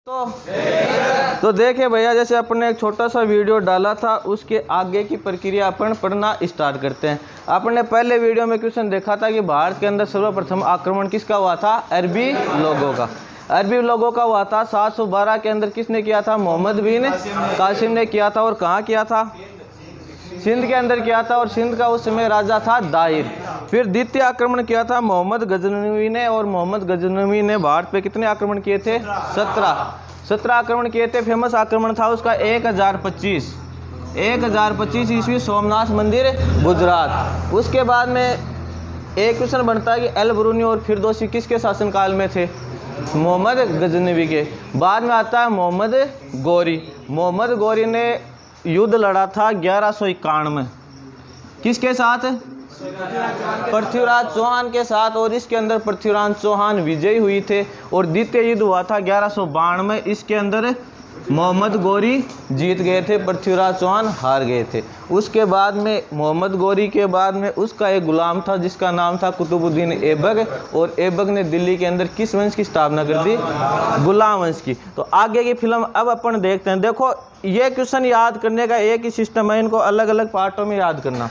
तो देखिए भैया, जैसे अपने एक छोटा सा वीडियो डाला था, उसके आगे की प्रक्रिया अपन पढ़ना स्टार्ट करते हैं। आपने पहले वीडियो में क्वेश्चन देखा था कि भारत के अंदर सर्वप्रथम आक्रमण किसका हुआ था? अरबी लोगों का। अरबी लोगों का हुआ था 712 के अंदर। किसने किया था? मोहम्मद बिन कासिम ने किया था। और कहाँ किया था? सिंध के अंदर किया था। और सिंध का उस समय राजा था दाहिर। फिर द्वितीय आक्रमण किया था मोहम्मद गजनवी ने। और मोहम्मद गजनवी ने भारत पे कितने आक्रमण किए थे? 17 आक्रमण किए थे। फेमस आक्रमण था उसका 1025 ईस्वी, सोमनाथ मंदिर गुजरात। उसके बाद में एक क्वेश्चन बनता है कि अल ब्रूनी और फिरदौसी किसके शासनकाल में थे? मोहम्मद गजनवी के। बाद में आता है मोहम्मद गौरी। मोहम्मद गौरी ने युद्ध लड़ा था 1151 में। किसके साथ? पृथ्वीराज चौहान के साथ। और इसके अंदर पृथ्वीराज चौहान विजयी हुई थे। और द्वितीय युद्ध हुआ था 1152 में। इसके अंदर मोहम्मद गौरी जीत गए थे, पृथ्वीराज चौहान हार गए थे। उसके बाद में मोहम्मद गौरी के बाद में उसका एक गुलाम था जिसका नाम था कुतुबुद्दीन ऐबक। और ऐबक ने दिल्ली के अंदर किस वंश की स्थापना कर दी? गुलाम वंश की। तो आगे की फिल्म अब अपन देखते हैं। देखो, ये क्वेश्चन याद करने का एक ही सिस्टम है, इनको अलग अलग पार्टों में याद करना।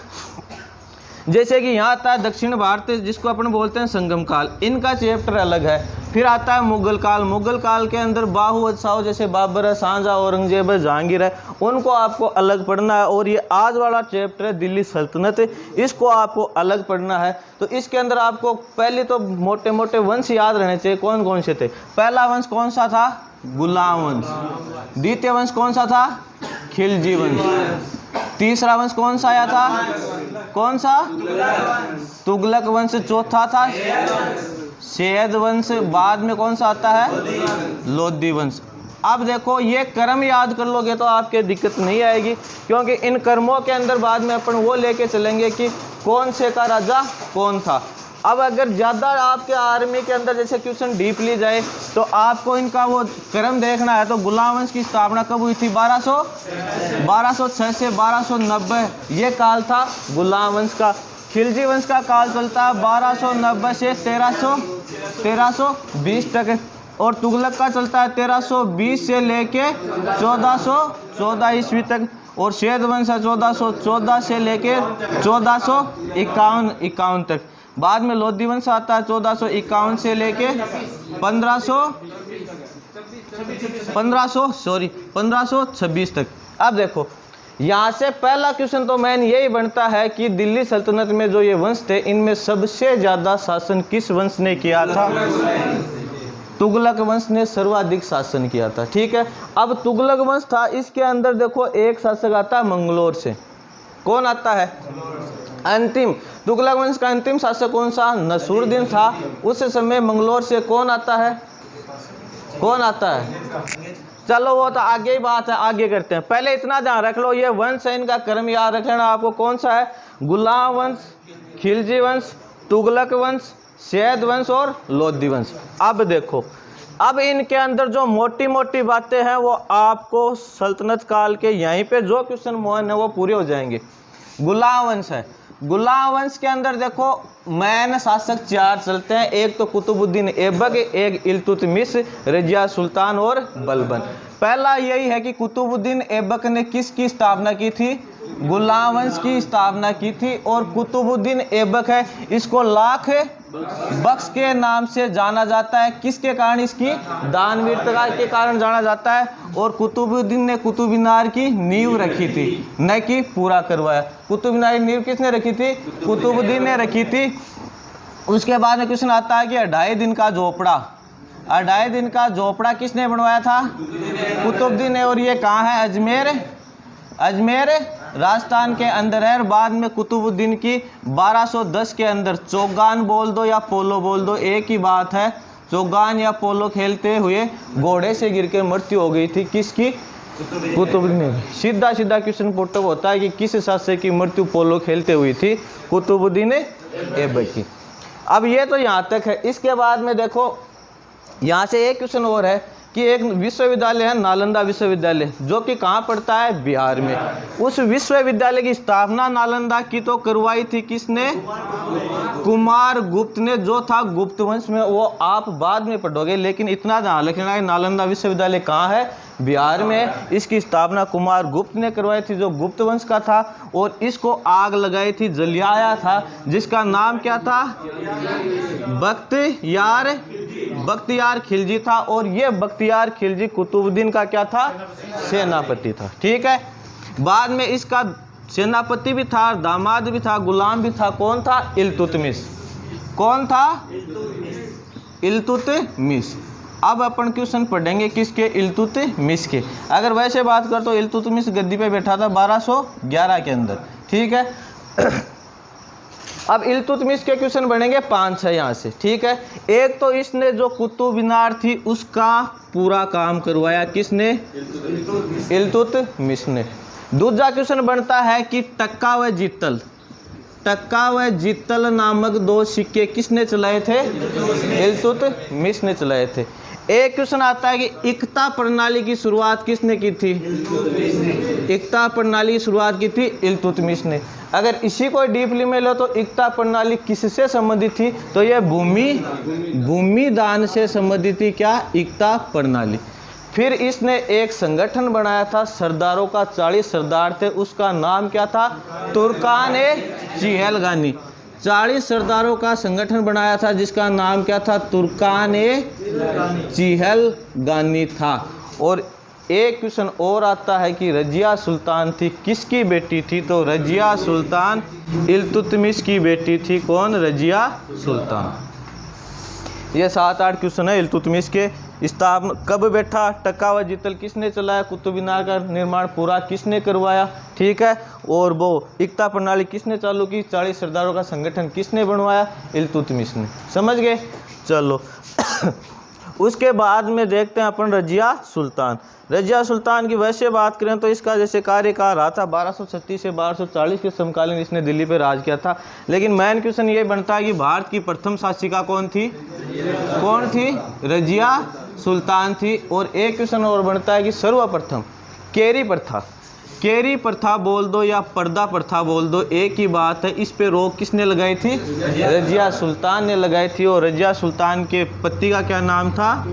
जैसे कि यहाँ आता है दक्षिण भारत, जिसको अपन बोलते हैं संगम काल, इनका चैप्टर अलग है। फिर आता है मुगल काल। मुगल काल के अंदर बाहु बादशाह जैसे बाबर है, शाहजहां, औरंगजेब है, जहांगीर है, उनको आपको अलग पढ़ना है। और ये आज वाला चैप्टर है दिल्ली सल्तनत, इसको आपको अलग पढ़ना है। तो इसके अंदर आपको पहले तो मोटे मोटे वंश याद रहने चाहिए। कौन कौन से थे? पहला वंश कौन सा था? गुलाम वंश। द्वितीय वंश कौन सा था? खिलजी वंश। तीसरा वंश कौन सा आया था? कौन सा? तुगलक वंश। चौथा था सैयद वंश। बाद में कौन सा आता है? लोधी वंश। अब देखो, ये कर्म याद कर लोगे तो आपके दिक्कत नहीं आएगी, क्योंकि इन कर्मों के अंदर बाद में अपन वो लेके चलेंगे कि कौन से का राजा कौन था। अब अगर ज़्यादा आपके आर्मी के अंदर जैसे क्वेश्चन डीपली जाए तो आपको इनका वो क्रम देखना है। तो गुलाम वंश की स्थापना कब हुई थी? 1206 से 1290, ये काल था गुलाम वंश का। खिलजी वंश का काल चलता है 1290 से 1320 तक। और तुगलक का चलता है 1320 से लेके 1414 ईस्वी तक। और सैयद वंश है 1414 से लेके 1451 तक। बाद में लोधी वंश आता है 1451 से लेके 1526 तक। अब देखो, यहाँ से पहला क्वेश्चन तो मेन यही बनता है कि दिल्ली सल्तनत में जो ये वंश थे, इनमें सबसे ज़्यादा शासन किस वंश ने किया था? तुगलक वंश ने सर्वाधिक शासन किया था। ठीक है, अब तुगलक वंश था, इसके अंदर देखो एक शासक आता है मंगलोर से। कौन आता है? अंतिम। तुगलक वंश का अंतिम शासक कौन सा? नसरुद्दीन था। उस समय मंगलोर से कौन आता है? कौन आता है? चलो वो तो आगे ही बात है, आगे करते हैं। पहले इतना ध्यान रख लो, ये वंश है, इनका क्रम याद रख लेना आपको। कौन सा है? गुलाम वंश, खिलजी वंश, तुगलक वंश, सैयद वंश और लोधी वंश। अब देखो, अब इनके अंदर जो मोटी मोटी बातें हैं वो आपको सल्तनत काल के यहीं पे जो क्वेश्चन मोहन है वो पूरे हो जाएंगे। गुलाम वंश है। गुलाम वंश के अंदर देखो मैन शासक 4 चलते हैं। एक तो कुतुबुद्दीन ऐबक, एक इल्तुतमिश, रजिया सुल्तान और बलबन। पहला यही है कि कुतुबुद्दीन ऐबक ने किसकी स्थापना की थी? गुलाम वंश की स्थापना की थी। और कुतुबुद्दीन ऐबक है, इसको लाख बख्श के नाम से जाना जाता है। किसके कारण? इसकी दानवीरता के कारण जाना जाता है। और कुतुबुद्दीन ने कुतुब मीनार की नींव रखी थी, न कि पूरा करवाया। कुतुब मीनार की नींव किसने रखी थी? कुतुबुद्दीन ने रखी थी। उसके बाद में क्वेश्चन आता है कि 2.5 दिन का झोपड़ा। 2.5 दिन का झोपड़ा किसने बनवाया था? कुतुबुद्दीन ने। और ये कहाँ है? अजमेर राजस्थान के अंदर है। बाद में कुतुबुद्दीन की 1210 के अंदर चौगान बोल दो या पोलो बोल दो, एक ही बात है। चौगान या पोलो खेलते हुए घोड़े से गिरकर मृत्यु हो गई थी। किसकी? कुतुबुद्दीन। सीधा क्वेश्चन पुटअप होता है कि किस शासक की मृत्यु पोलो खेलते हुई थी? कुतुबुद्दीन ऐबक की। अब ये तो यहाँ तक है। इसके बाद में देखो, यहाँ से एक क्वेश्चन और है कि एक विश्वविद्यालय है नालंदा विश्वविद्यालय, जो कि कहाँ पड़ता है, बिहार में। उस विश्वविद्यालय की स्थापना नालंदा की तो करवाई थी किसने, कुमार गुप्त ने, जो था गुप्त वंश में। वो आप बाद में पढ़ोगे, लेकिन इतना ध्यान रखना है नालंदा विश्वविद्यालय कहाँ है, बिहार में। इसकी स्थापना कुमार गुप्त ने करवाई थी, जो गुप्त वंश का था। और इसको आग लगाई थी, जलाया था, जिसका नाम क्या था, बख्तियार खिलजी था। और ये बख्तियार खिलजी कुतुबुद्दीन का क्या था, सेनापति था। ठीक है। बाद में इसका सेनापति भी था, दामाद भी था, गुलाम भी था। कौन था, इल्तुतमिश। कौन था, इल्तुतमिश। अब अपन क्वेश्चन पढ़ेंगे किसके, इल्तुतमिश के। अगर वैसे बात कर तो इल्तुतमिश गद्दी पे बैठा था 1211 के अंदर। ठीक है। अब इल्तुतमिश के क्वेश्चन बनेंगे 5-6 यहाँ से। ठीक है। एक तो इसने जो कुतुब मीनार थी उसका पूरा काम करवाया, किसने, इल्तुतमिश ने। दूसरा क्वेश्चन बनता है कि टक्का व जित्तल नामक 2 सिक्के किसने चलाए थे, इल्तुतमिश ने चलाए थे। एक क्वेश्चन आता है कि इक्ता प्रणाली की शुरुआत किसने की थी, इक्ता प्रणाली की शुरुआत की थी इल्तुतमिश ने। अगर इसी को डीपली में लो तो इक्ता प्रणाली किससे संबंधित थी, तो यह भूमि दान से संबंधित थी, क्या, इक्ता प्रणाली। फिर इसने एक संगठन बनाया था सरदारों का, 40 सरदार थे, उसका नाम क्या था, तुर्कान-ए-चिहलगानी। 40 सरदारों का संगठन बनाया था, जिसका नाम क्या था, तुर्कान-ए-चिहलगानी था। और एक क्वेश्चन और आता है कि रजिया सुल्तान थी, किसकी बेटी थी, तो रजिया सुल्तान इल्तुतमिश की बेटी थी। कौन, रजिया सुल्तान। ये 7-8 क्वेश्चन है इल्तुतमिश के। स्थापना कब बैठा, टक्का व जित्तल किसने चलाया, कुतुब मीनार का निर्माण पूरा किसने करवाया। ठीक है। और वो इक्ता प्रणाली किसने चालू की, 40 सरदारों का संगठन किसने बनवाया, इल्तुतमिश ने। समझ गए। चलो उसके बाद में देखते हैं अपन रजिया सुल्तान। रजिया सुल्तान की वैसे बात करें तो इसका जैसे कार्यकाल रहा था 1236 से 1240 के समकालीन इसने दिल्ली पे राज किया था। लेकिन मेन क्वेश्चन ये बनता है कि भारत की प्रथम शासिका कौन थी, रजिया सुल्तान थी। और एक क्वेश्चन और बनता है कि सर्वप्रथम केरी प्रथा बोल दो या पर्दा प्रथा बोल दो, एक ही बात है। इस पे रोक किसने लगाई थी, रजिया सुल्तान ने लगाई थी। और रजिया सुल्तान के पति का क्या नाम था,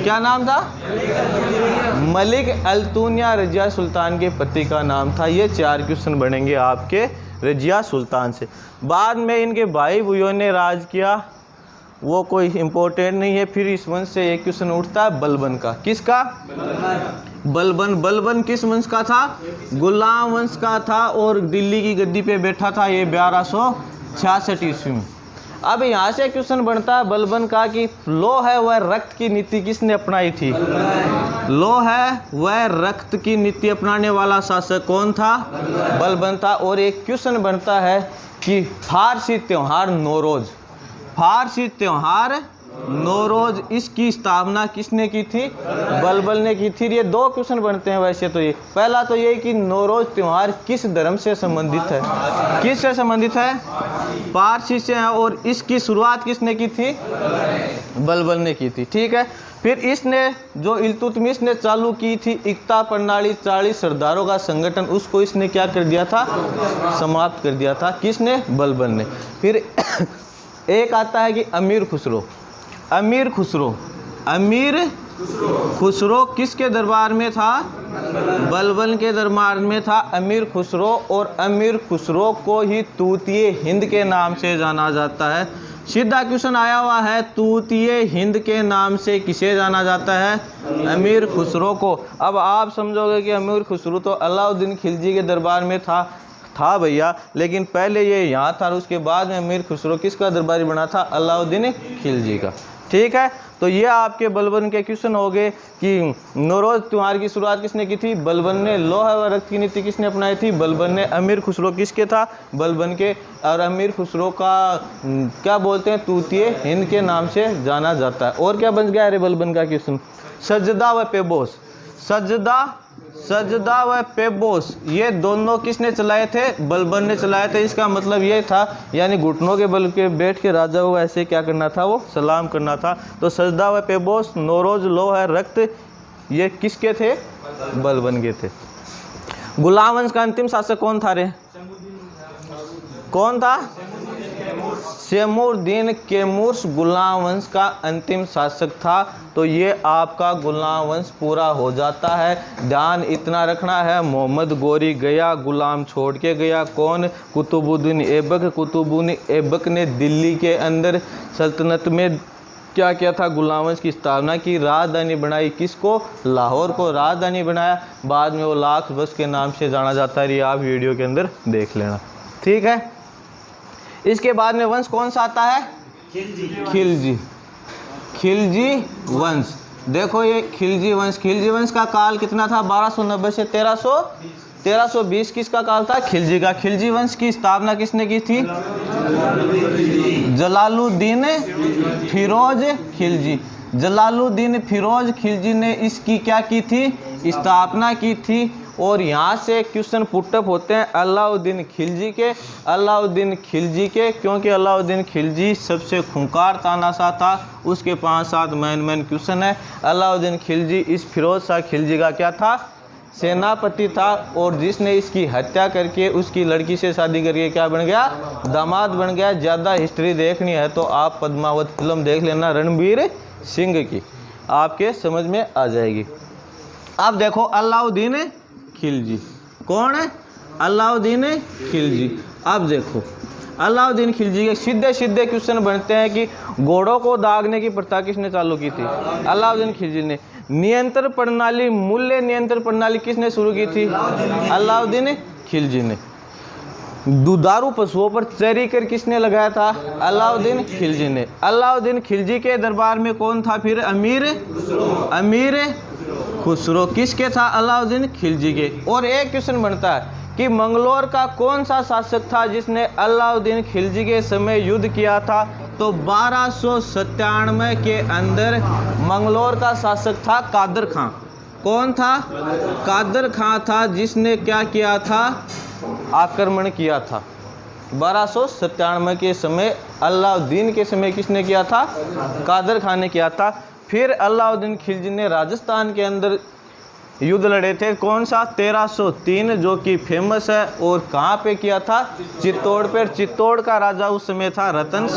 क्या नाम था, मलिक अल्तुनिया रजिया सुल्तान के पति का नाम था। ये 4 क्वेश्चन बनेंगे आपके रजिया सुल्तान से। बाद में इनके भाई भैयों ने राज किया, वो कोई इम्पोर्टेंट नहीं है। फिर इस वंश से एक क्वेश्चन उठता है बलबन का, किसका, बलबन किस वंश का था, गुलाम वंश का था। और दिल्ली की गद्दी पे बैठा था ये 1266 ईस्वी में। अब यहाँ से क्वेश्चन बनता है बलबन का कि लो है वह रक्त की नीति किसने अपनाई थी, लो है वह रक्त की नीति अपनाने वाला शासक कौन था, बलबन था। और एक क्वेश्चन बनता है कि फारसी त्योहार नौरोज इसकी स्थापना किसने की थी, बलबन ने की थी। ये 2 क्वेश्चन बनते हैं वैसे तो। ये पहला तो ये कि नौरोज त्योहार किस धर्म से संबंधित है, किससे संबंधित है, पारसी से है। और इसकी शुरुआत किसने की थी, बलबन ने की थी। ठीक है। फिर इसने जो इल्तुतमिश ने चालू की थी इक्ता प्रणाली, 40 सरदारों का संगठन, उसको इसने क्या कर दिया था, समाप्त कर दिया था। किसने, बलबन ने। फिर एक आता है कि अमीर खुसरो किसके दरबार में था, बलबन के दरबार में था अमीर खुसरो। और अमीर खुसरो को ही तूतिए हिंद के नाम से जाना जाता है। सीधा क्वेश्चन आया हुआ है, तूतिए हिंद के नाम से किसे जाना जाता है, अमीर खुसरो को। अब आप समझोगे कि अमीर खुसरो तो अलाउद्दीन खिलजी के दरबार में था भैया, लेकिन पहले ये यहाँ था और उसके बाद में अमीर खुसरो किसका दरबारी बना था, अलाउद्दीन खिलजी का। ठीक है। तो ये आपके बलबन के क्वेश्चन हो गए कि नौरोज त्योहार की शुरुआत किसने की थी, बलबन ने। लोहा व रक्त की नीति किसने अपनाई थी, बलबन ने। अमीर खुसरो किसके था, बलबन के। और अमीर खुसरो का क्या बोलते हैं, तूतिए हिंद के नाम से जाना जाता है। और क्या बन गया अरे बलबन का क्वेश्चन, सजदा सजदा व पेबोस ये दोनों किसने चलाए थे? बलबन ने चलाए थे। इसका मतलब ये था यानी घुटनों के बल के बैठ के राजा को ऐसे क्या करना था? वो सलाम करना था। तो सजदा व पेबोस, नौरोज, लो है रक्त, ये किसके थे? बलबन के थे। गुलाम वंश का अंतिम शासक कौन था रे? कौन था? शैमुद्दीन कैमूर्स गुलाम वंश का अंतिम शासक था। तो ये आपका गुलाम वंश पूरा हो जाता है। ध्यान इतना रखना है, मोहम्मद गोरी गया, गुलाम छोड़ के गया। कौन? कुतुबुद्दीन ऐबक। कुतुबुद्दीन ऐबक ने दिल्ली के अंदर सल्तनत में क्या किया था? गुलाम वंश की स्थापना की, राजधानी बनाई। किसको? लाहौर को राजधानी बनाया। बाद में वो लाख वंश के नाम से जाना जाता है। ये आप वीडियो के अंदर देख लेना, ठीक है। इसके बाद में वंश कौन सा आता है? खिलजी। खिलजी वंश। देखो ये खिलजी वंश। खिलजी वंश का काल कितना था? 1290 से 1320 किसका काल था? खिलजी का। खिलजी वंश की स्थापना किसने की थी? जलालुद्दीन फिरोज खिलजी। जलालुद्दीन फिरोज खिलजी ने इसकी क्या की थी? स्थापना की थी। और यहाँ से क्वेश्चन पुटअप होते हैं अलाउद्दीन खिलजी के। अलाउद्दीन खिलजी के, क्योंकि अलाउद्दीन खिलजी सबसे खूंखार तानाशाह था। उसके 5-7 मेन क्वेश्चन है। अलाउद्दीन खिलजी इस फिरोज शाह खिलजी का क्या था? सेनापति था। और जिसने इसकी हत्या करके उसकी लड़की से शादी करके क्या बन गया? दामाद बन गया। ज़्यादा हिस्ट्री देखनी है तो आप पद्मावत फिल्म देख लेना रणवीर सिंह की, आपके समझ में आ जाएगी। अब देखो अलाउद्दीन खिलजी कौन है? अलाउद्दीन खिलजी। अब देखो अलाउद्दीन खिलजी के सीधे सीधे क्वेश्चन बनते हैं कि घोड़ों को दागने की प्रथा किसने चालू की थी? अलाउद्दीन खिलजी ने। नियंत्रण प्रणाली, मूल्य नियंत्रण प्रणाली किसने शुरू की थी? अलाउद्दीन खिलजी ने। दुधारू पशुओं पर चरी कर किसने लगाया था? अलाउद्दीन खिलजी ने। अलाउद्दीन खिलजी के दरबार में कौन था फिर? अमीर खुसरो किसके था? अलाउद्दीन खिलजी के। और एक क्वेश्चन बनता है कि मंगलोर का कौन सा शासक था जिसने अलाउद्दीन खिलजी के समय युद्ध किया था? तो 1297 के अंदर मंगलोर का शासक था कादर खां। कौन था? कादर खां था, जिसने क्या किया था? आक्रमण किया था। 1297 के समय, अलाउद्दीन के समय किसने किया था? कादर खान ने किया था। फिर अलाउद्दीन खिलजी ने राजस्थान के अंदर युद्ध लड़े थे। कौन सा? 1303 जो कि फेमस है। और कहाँ पे किया था? चित्तौड़ पर। चित्तौड़ का राजा उस समय था रतन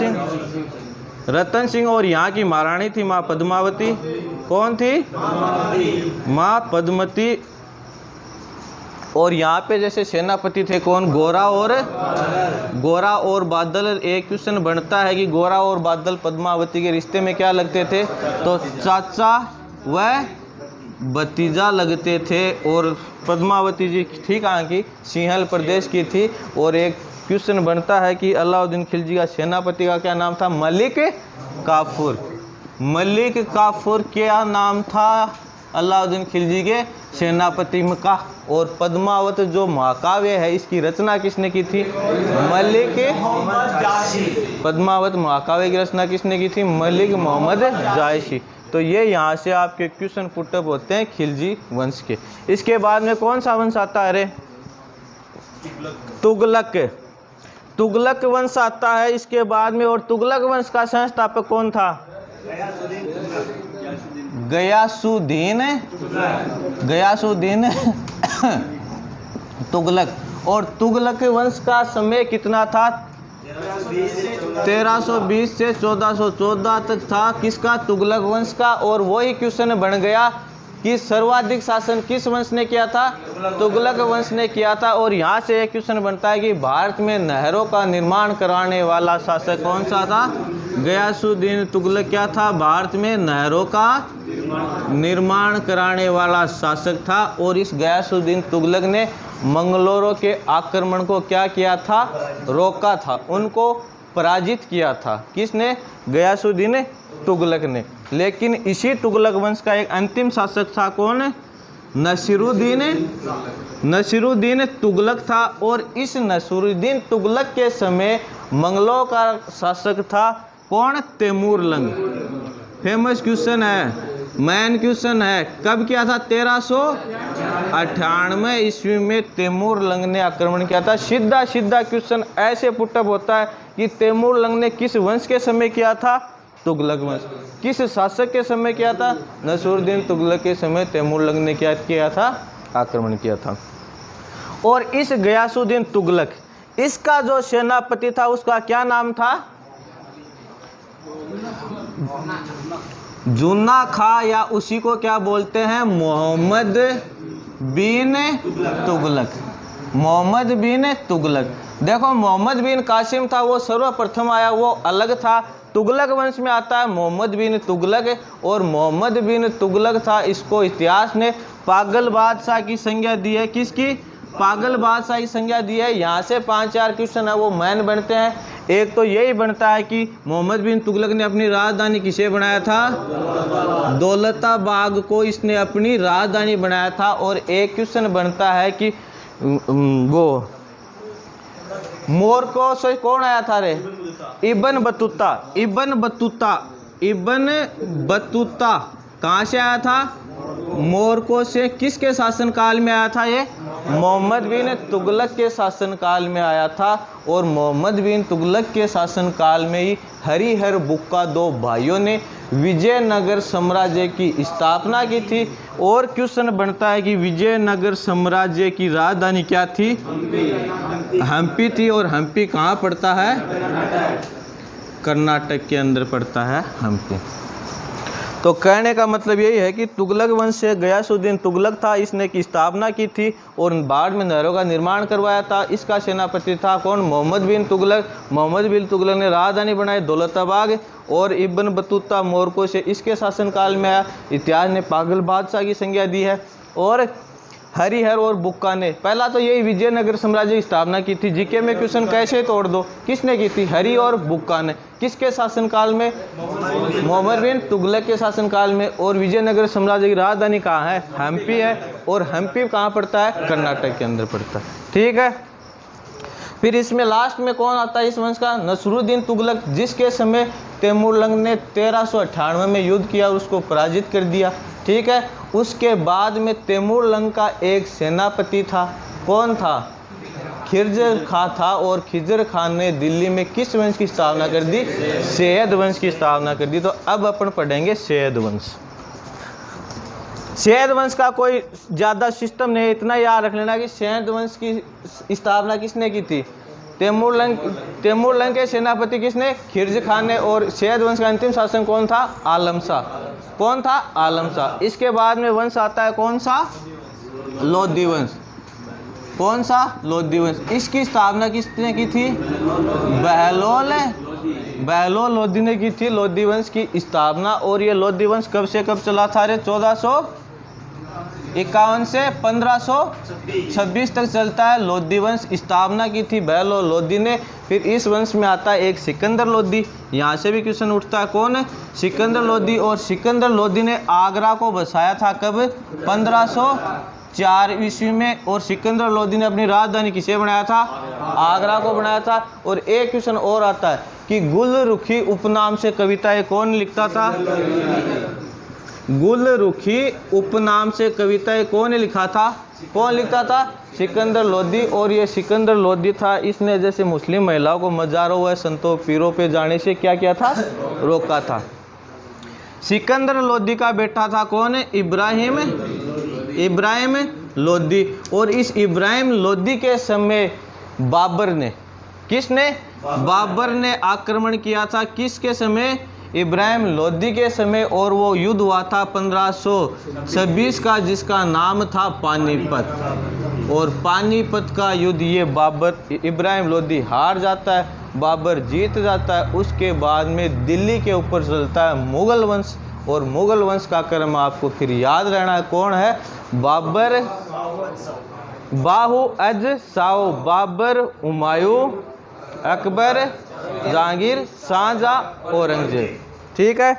सिंह। और यहाँ की महारानी थी माँ पद्मावती। कौन थी? माँ पद्मती। और यहाँ पे जैसे सेनापति थे कौन? गोरा और बादल। एक क्वेश्चन बनता है कि गोरा और बादल पद्मावती के रिश्ते में क्या लगते थे? तो चाचा व भतीजा लगते थे। और पद्मावती जी थी कहाँ की? सिंहल प्रदेश की थी। और एक क्वेश्चन बनता है कि अलाउद्दीन खिलजी का सेनापति का क्या नाम था? मलिक काफूर क्या नाम था अलाउद्दीन खिलजी के सेनापति का? और पद्मावत जो महाकाव्य है इसकी रचना किसने की थी? पद्मावत महाकाव्य की रचना किसने की थी? मलिक मोहम्मद जायसी। तो ये यहाँ से आपके क्वेश्चन पुटअप होते हैं खिलजी वंश के। इसके बाद में कौन सा वंश आता है? अरे तुगलक वंश आता है इसके बाद में। और तुगलक वंश का संस्थापक कौन था? गयासुद्दीन तुगलक। और तुगलक वंश का समय कितना था? 1320 से 1414 तक था। किसका? तुगलक वंश का। और वही क्वेश्चन बन गया कि सर्वाधिक शासन किस वंश ने किया था? तुगलक वंश ने किया था। और यहाँ से एक क्वेश्चन बनता है कि भारत में नहरों का निर्माण कराने वाला शासक कौन सा था? गयासुद्दीन तुगलक क्या था? भारत में नहरों का निर्माण कराने वाला शासक था। और इस गयासुद्दीन तुगलक ने मंगलोरों के आक्रमण को क्या किया था? रोका था, उनको पराजित किया था। किसने? गयासुद्दीन तुगलक ने। लेकिन इसी तुगलक वंश का एक अंतिम शासक था कौन? नसीरुद्दीन तुगलक था। और इस नसीरुद्दीन तुगलक के समय मंगलों का शासक था कौन? तैमूरलंग। फेमस क्वेश्चन है, मेन क्वेश्चन है। कब किया था? 98 ईस्वी में तैमूर लंग ने आक्रमण किया था। सीधा सीधा क्वेश्चन ऐसे पुटअप होता है कि तैमूर लंग ने किस वंश के समय किया था? तुगलक वंश। किस शासक के समय किया था? नसरुद्दीन तुगलक के समय तैमूर लंग ने क्या किया था? आक्रमण किया था। और इस गयासुद्दीन तुगलक, इसका जो सेनापति था उसका क्या नाम था? जुन्ना खा, या उसी को क्या बोलते हैं? मोहम्मद बिन तुगलक। मोहम्मद बिन तुगलक। देखो मोहम्मद बिन कासिम था वो सर्वप्रथम आया, वो अलग था। तुगलक वंश में आता है मोहम्मद बिन तुगलक, और मोहम्मद बिन तुगलक था, इसको इतिहास ने पागल बादशाह की संज्ञा दी है। किसकी? पागल बादशाह की संज्ञा दी है। यहाँ से 5-4 क्वेश्चन है वो मैन बनते हैं। एक तो यही बनता है कि मोहम्मद बिन तुगलक ने अपनी राजधानी किसे बनाया था? दौलताबाग को इसने अपनी राजधानी बनाया था। और एक क्वेश्चन बनता है कि वो मोरको से कौन आया था रे? Ibn Battuta. Ibn Battuta. Ibn Battuta कहाँ से आया था? मोरको से। किसके शासनकाल में आया था ये? मोहम्मद बिन तुगलक के शासनकाल में आया था। और मोहम्मद बिन तुगलक के शासनकाल में ही हरिहर बुक्का 2 भाइयों ने विजयनगर साम्राज्य की स्थापना की थी। और क्वेश्चन बनता है कि विजयनगर साम्राज्य की राजधानी क्या थी? हम्पी थी। और हम्पी कहाँ पड़ता है? कर्नाटक के अंदर पड़ता है हम्पी। तो कहने का मतलब यही है कि तुगलक वंश से गयासुद्दीन तुगलक था, इसने की स्थापना की थी और बाढ़ में नहरों का निर्माण करवाया था। इसका सेनापति था कौन? मोहम्मद बिन तुगलक। मोहम्मद बिन तुगलक ने राजधानी बनाई दौलताबाग। और इब्न बतूता मोरको से इसके शासनकाल में आया। इतिहास ने पागल बादशाह की संज्ञा दी है। और हरिहर और बुक्का ने, पहला तो यही विजयनगर साम्राज्य की स्थापना की थी। जीके में क्वेश्चन कैसे तोड़ दो, किसने की थी? हरि और बुक्का ने। किसके शासनकाल में? मोहम्मद बिन तुगलक के शासनकाल में। और विजयनगर साम्राज्य की राजधानी कहाँ है? हम्पी है। और हम्पी कहाँ पड़ता है? कर्नाटक के अंदर पड़ता है। ठीक है। फिर इसमें लास्ट में कौन आता है इस वंश का? नसरुद्दीन तुगलक, जिसके समय तैमूर लंग ने 1398 में युद्ध किया और उसको पराजित कर दिया। ठीक है। उसके बाद में तैमूर लंग का एक सेनापति था। कौन था? खिज़र खां था। और खिज़र खान ने दिल्ली में किस वंश की स्थापना कर दी? सैयद वंश की स्थापना कर दी। तो अब अपन पढ़ेंगे सैयद वंश। सैयद वंश का कोई ज़्यादा सिस्टम नहीं, इतना याद रख लेना कि सैयद वंश की स्थापना किसने की थी? तैमूर लंग के सेनापति किसने? खिज़र खान ने। और सैयद वंश का अंतिम शासक कौन था? आलम शाह। कौन था? आलम शाह। इसके बाद में वंश आता है कौन सा? लोधी वंश। कौन सा? लोधी वंश। इसकी स्थापना किसने की थी? बहलोल लोधी ने की थी लोधी वंश की स्थापना। और ये लोधी वंश कब से कब चला था रे? 1451 से 1526 तक चलता है। लोधी वंश स्थापना की थी बहलोल लोधी ने। फिर इस वंश में आता है एक सिकंदर लोधी। यहाँ से भी क्वेश्चन उठता है, कौन है? सिकंदर लोधी। और सिकंदर लोधी ने आगरा को बसाया था कब? 1504 ईस्वी में। और सिकंदर लोधी ने अपनी राजधानी किसे बनाया था? आगरा को बनाया था। और एक क्वेश्चन और आता है कि गुलरुखी उपनाम से कविताएं कौन लिखता था? गुलरुखी उपनाम से कविताएं कौन लिखा था? कौन लिखता था? सिकंदर लोधी। और ये सिकंदर लोधी था, इसने जैसे मुस्लिम महिलाओं को मज़ारों व संतों पीरों पे जाने से क्या किया था? रोका था। सिकंदर लोधी का बेटा था कौन? इब्राहिम लोधी। और इस इब्राहिम लोधी के समय बाबर ने, किसने? बाबर ने आक्रमण किया था। किसके समय? इब्राहिम लोधी के समय। और वो युद्ध हुआ था 1526 का, जिसका नाम था पानीपत। और पानीपत का युद्ध ये इब्राहिम लोधी हार जाता है, बाबर जीत जाता है। उसके बाद में दिल्ली के ऊपर चलता है मुगल वंश। और मुगल वंश का क्रम आपको फिर याद रहना है, कौन है? बाबर, बाहु अज साओ, बाबर, हुमायूं, अकबर, जहांगीर, शाहजहां, औरंगजेब। ठीक है।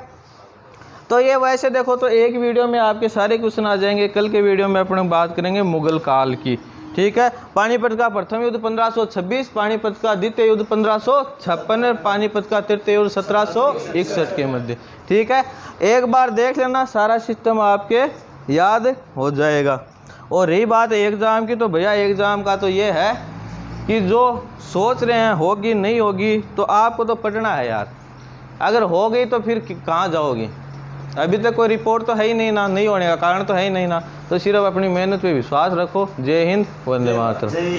तो ये वैसे देखो तो एक वीडियो में आपके सारे क्वेश्चन आ जाएंगे। कल के वीडियो में अपन बात करेंगे मुगल काल की। ठीक है। पानीपत का प्रथम युद्ध 1526, पानीपत का द्वितीय युद्ध 1556, पानीपत का तृतीय युद्ध 1761 के मध्य। ठीक है। एक बार देख लेना, सारा सिस्टम आपके याद हो जाएगा। और रही बात एग्ज़ाम की, तो भैया एग्ज़ाम का तो ये है कि जो सोच रहे हैं होगी नहीं होगी, तो आपको तो पढ़ना है यार। अगर हो गई तो फिर कहाँ जाओगी? अभी तक कोई रिपोर्ट तो है ही नहीं ना, नहीं होने का कारण तो है ही नहीं ना। तो सिर्फ अपनी मेहनत पे विश्वास रखो। जय हिंद, वंदे मातरम।